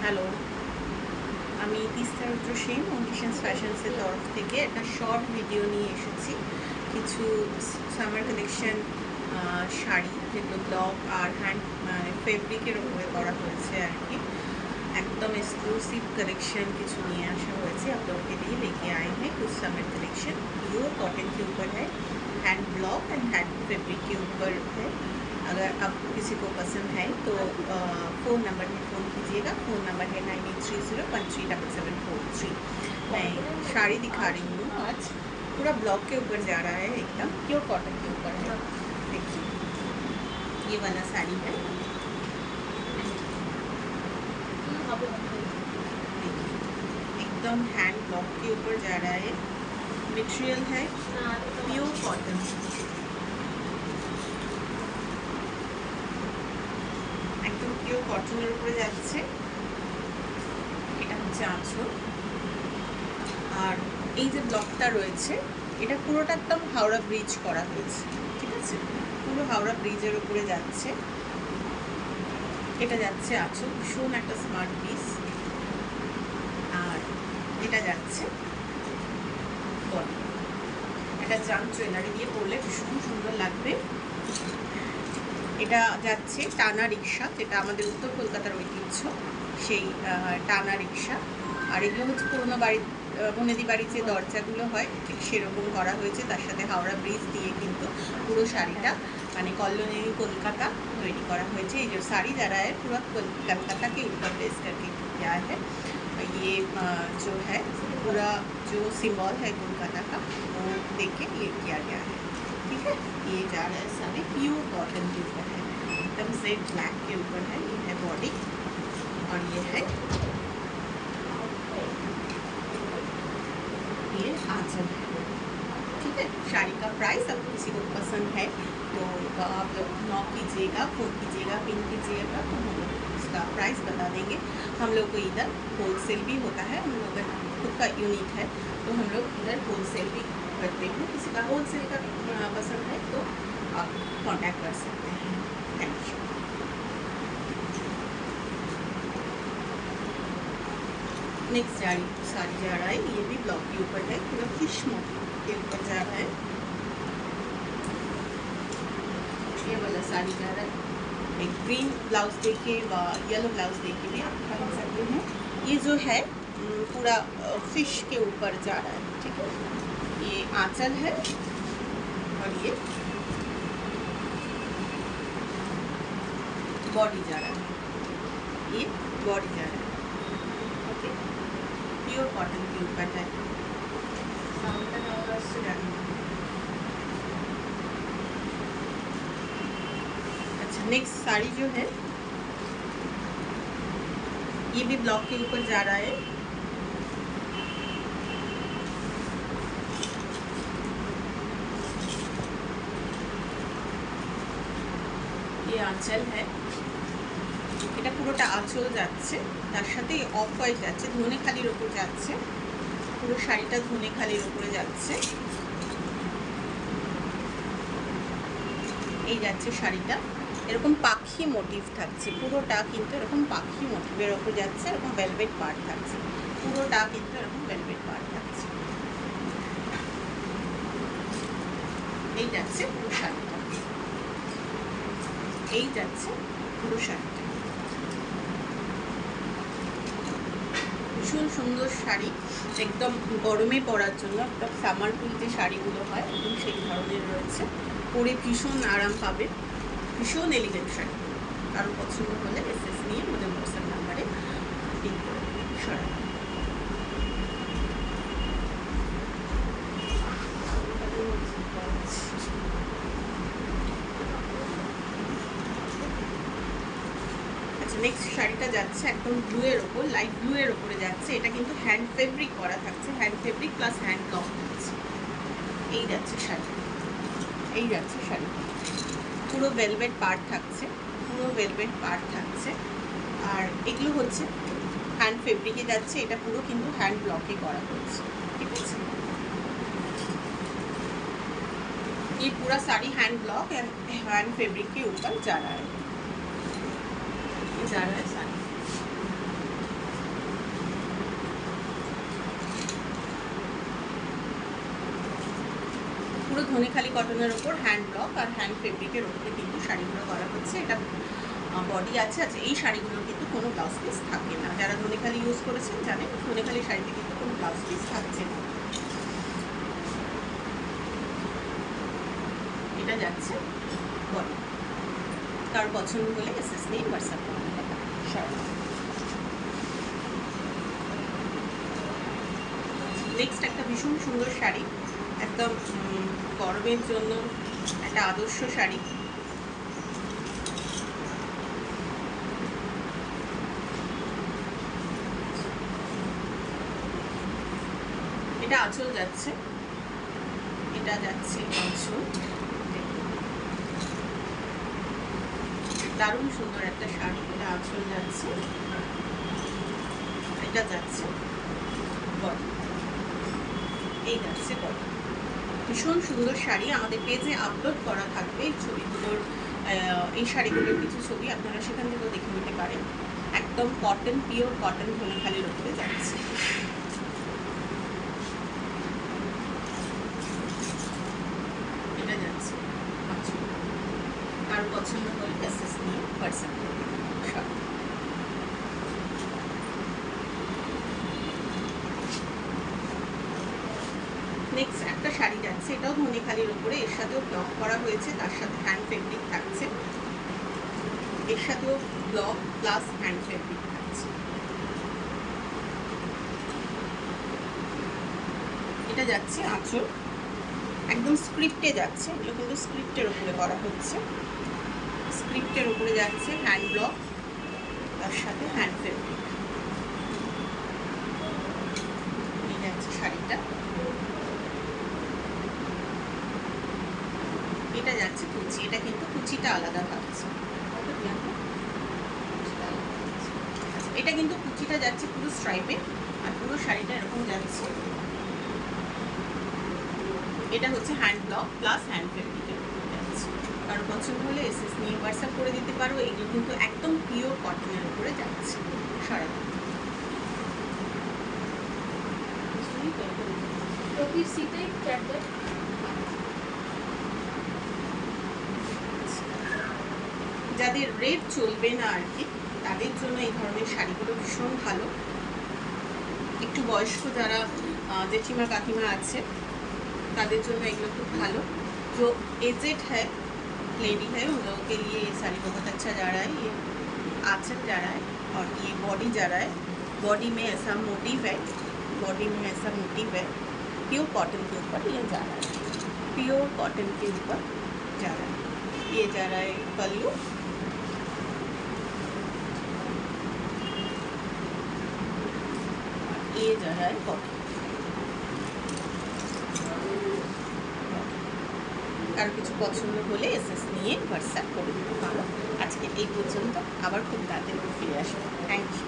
Hello, আমি তিস্তা রুদ্র সেন অন্ডিশনস ফ্যাশনসের তরফ থেকে একটা শর্ট ভিডিও নিয়ে এসেছি। কিছু সামার কালেকশন শাড়ি যেগুলো ব্লক আর হ্যান্ড ফেব্রিকের উপরে করা হয়েছে আর কি। एकदम एक्सक्लूसिव कलेक्शन কিছু নিয়ে আসা হয়েছে। आप लोगों के लिए लेके आए हैं कुछ समर कलेक्शन। प्योर कॉटन के ऊपर है, hand block and hand fabric के ऊपर है। अगर आपको किसी को पसंद है तो फ़ोन नंबर में फ़ोन कीजिएगा। फ़ोन नंबर है 9830137743। मैं साड़ी दिखा रही हूँ आज। पूरा ब्लॉक के ऊपर जा रहा है, एकदम प्योर कॉटन के ऊपर है। देखिए ये वाला साड़ी है, एकदम हैंड ब्लॉक के ऊपर जा रहा है। मटेरियल है प्योर कॉटन, एकदम प्योर कॉटনের উপরে যাচ্ছে। এটা হচ্ছে আঁচল, আর এই যে ব্লকটা রয়েছে এটা পুরোটা একদম হাওড়া ব্রিজ করা হয়েছে, ঠিক আছে? পুরো হাওড়া ব্রিজের উপরে যাচ্ছে। এটা যাচ্ছে আঁচল, ভীষণ একটা স্মার্ট পিস। আর এটা যাচ্ছে বডি। এটা জাম জুয়েলারি দিয়ে পরলে ভীষণ সুন্দর লাগবে। এটা যাচ্ছে টানা রিক্সা, যেটা আমাদের উত্তর কলকাতার ঐতিহ্য, সেই টানা রিক্সা। আর এগুলো হচ্ছে পুরোনো বাড়ি, বনেদি বাড়ির যে দরজাগুলো হয় ঠিক সেরকম করা হয়েছে। তার সাথে হাওড়া ব্রিজ দিয়ে কিন্তু পুরো শাড়িটা মানে कॉलोनी कोलकाता तैयारी करा हुआ है। ये जो साड़ी जा रहा है पूरा कोलकाता के ऊपर बेस करके किया है। ये जो है पूरा जो सिंबल है कोलकाता का वो देख के ये किया गया है, ठीक है? ये जा रहा है साड़ी प्योर कॉटन के ऊपर है, एकदम सेट ब्लैक के ऊपर है। ये है बॉडी और ये है ये आंचल है, ठीक है? साड़ी का प्राइस आपको किसी को पसंद है तो आप लोग नॉक कीजिएगा, फ़ोन कीजिएगा, पिन कीजिएगा, तो हम लोग उसका प्राइस बता देंगे। हम लोग को इधर होलसेल भी होता है, हम लोग खुद का यूनिट है तो हम लोग इधर होलसेल भी करते हैं। किसी का होलसेल का पसंद है तो आप कांटेक्ट कर सकते हैं। Thank you. नेक्स्ट साड़ी जा रहा है, ये भी ब्लॉक के ऊपर है, पूरा फिश मोती के ऊपर जा रहा है। ये वाला साड़ी जा रहा है, एक ग्रीन ब्लाउज देके व येलो ब्लाउज देके भी आप पहन सकते हैं। ये जो है पूरा फिश के ऊपर जा रहा है, ठीक है? ये आंचल है और ये बॉडी जा रहा है, ये बॉडी जा रहा है, ओके? प्योर कॉटन के ऊपर है। नेक्स्ट साड़ी जो है ये भी ब्लॉक के ऊपर जा रहा है। ये आंचल है, এটা পুরোটা আঁচল যাচ্ছে, তার সাথে অফ হোয়াইট যাচ্ছে, ধনেখালির উপর যাচ্ছে। পুরো শাড়িটা ধনেখালির উপরে যাচ্ছে। এই যাচ্ছে শাড়িটা, এরকম পাখি মোটিভ থাকছে পুরোটা, কিন্তু এরকম পাখি মোটিভের ওপর যাচ্ছে, এরকম ভেলভেট পার্ট থাকছে পুরোটা, কিন্তু এরকম ভেলভেট পার্ট থাকছে। এই যাচ্ছে পুরো শাড়িটা, এই যাচ্ছে পুরো শাড়িটা। ভীষণ সুন্দর শাড়ি, একদম গরমে পরার জন্য, একদম সামার কুল যে শাড়িগুলো হয় একদম সেই ধরনের রয়েছে। পরে ভীষণ আরাম পাবে, ভীষণ এলিগেন্ট শাড়ি। কারো পছন্দ হলে এসএস নিয়ে আমাদের হোয়াটসঅ্যাপ নাম্বারে পিন করে সরাই। আচ্ছা, নেক্সট শাড়িটা যাচ্ছে একদম ব্লুয়ের ওপর, লাইট ব্লুয়ের ওপরে যাচ্ছে। এটা কিন্তু হ্যান্ড ফেব্রিক করা থাকছে, hand fabric plus hand block থাকছে। এই যাচ্ছে শাড়ি, এই যাচ্ছে শাড়ি, পুরো ভেলভেট পার্ট থাকছে, পুরো ভেলভেট পার্ট থাকছে। আর এগুলো হচ্ছে হ্যান্ড ফেব্রিকে যাচ্ছে, এটা পুরো কিন্তু হ্যান্ড ব্লকে করা হয়েছে, ঠিক আছে? ये पूरा sari hand block and hand fabric के ऊपर जा रहा है, ये जा रहा है साड़ी। পুরো ধনেখালি কটনের ওপর হ্যান্ড ব্লক আর হ্যান্ড ফেব্রিকের ওপরে কিন্তু শাড়িগুলো করা হচ্ছে। এটা বডি আছে। আচ্ছা, এই শাড়িগুলোর কিন্তু কোনো ব্লাউজ পিস থাকে না। যারা ধনেখালি ইউজ করেছেন জানেন ধনেখালি শাড়িতে কিন্তু কোনো ব্লাউজ পিস থাকছে না। এটা যাচ্ছে বডি। কার পছন্দ হলে এসএস নিয়ে হোয়াটসঅ্যাপ করতে পারেন। নেক্সট একটা ভীষণ সুন্দর শাড়ি, একদম গরমের জন্য একটা আদর্শ শাড়ি। এটা আঁচল যাচ্ছে, এটা যাচ্ছে আঁচল। দারুণ সুন্দর একটা শাড়ি, এটা আঁচল যাচ্ছে, এটা যাচ্ছে বডি, এই যাচ্ছে বডি। ভীষণ সুন্দর শাড়ি। আমাদের পেজে আপলোড করা থাকবে এই ছবিগুলোর, এই শাড়িগুলোর কিছু ছবি, আপনারা সেখান থেকেও দেখে নিতে পারেন। একদম কটন, পিওর কটন ধনেখালির উপরে যাচ্ছে। এটা যাচ্ছে আঁচল। কার পছন্দ হলে এসএস নিয়ে হোয়াটসঅ্যাপ করবেন। নেক্সট একটা শাড়ি যাচ্ছে, এটাও ধনেখালির উপরে, এর সাথেও ব্লক করা হয়েছে, তার সাথে হ্যান্ড ফেব্রিক থাকছে। এর সাথেও ব্লক প্লাস হ্যান্ড ফেব্রিক থাকছে। এটা যাচ্ছে আঁচল, একদম স্ক্রিপ্টে যাচ্ছে। এগুলো কিন্তু স্ক্রিপ্টের উপরে করা হচ্ছে। স্ক্রিপ্টের উপরে যাচ্ছে হ্যান্ড ব্লক, তার সাথে হ্যান্ড ফেব্রিক। এই যাচ্ছে শাড়িটা। এটা যাচ্ছে কুচি, এটা কিন্তু কুচিটা আলাদা থাকছে। এটা কিন্তু কুচিটা যাচ্ছে পুরো স্ট্রাইপে, আর পুরো শাড়িটা এরকম যাচ্ছে। এটা হচ্ছে হ্যান্ড ব্লক প্লাস হ্যান্ড ফেব্রিকের যাচ্ছে। কারো পছন্দ হলে এসএস নিয়ে হোয়াটসঅ্যাপ করে দিতে পারো। এগুলো কিন্তু একদম পিওর কটনের উপরে যাচ্ছে সারাদিন। যাদের রেট চলবে না আর কি, তাদের জন্য এই ধরনের শাড়িগুলো ভীষণ ভালো। একটু বয়স্ক যারা জেঠিমা কাকিমা আছে তাদের জন্য एगलो खूब भालो। जो एजेड है लेडी है उन लोगों के लिए ये साड़ी बहुत अच्छा जा रहा है। ये आंचल जा रहा है और ये बॉडी जा रहा है। बॉडी में ऐसा मोटिव है, बॉडी में ऐसा मोटिव है। प्योर कॉटन के ऊपर ये जा रहा है, प्योर कॉटन के ऊपर जा रहा है। ये जा रहा है पल्लू, ये जा रहा है बॉडी। আর কিছু পছন্দ হলে এসএস নিয়ে হোয়াটসঅ্যাপ করে দিতে পারো। আজকে এই পর্যন্ত, আবার খুব তাড়াতাড়ি ফিরে আসবো। Thank you.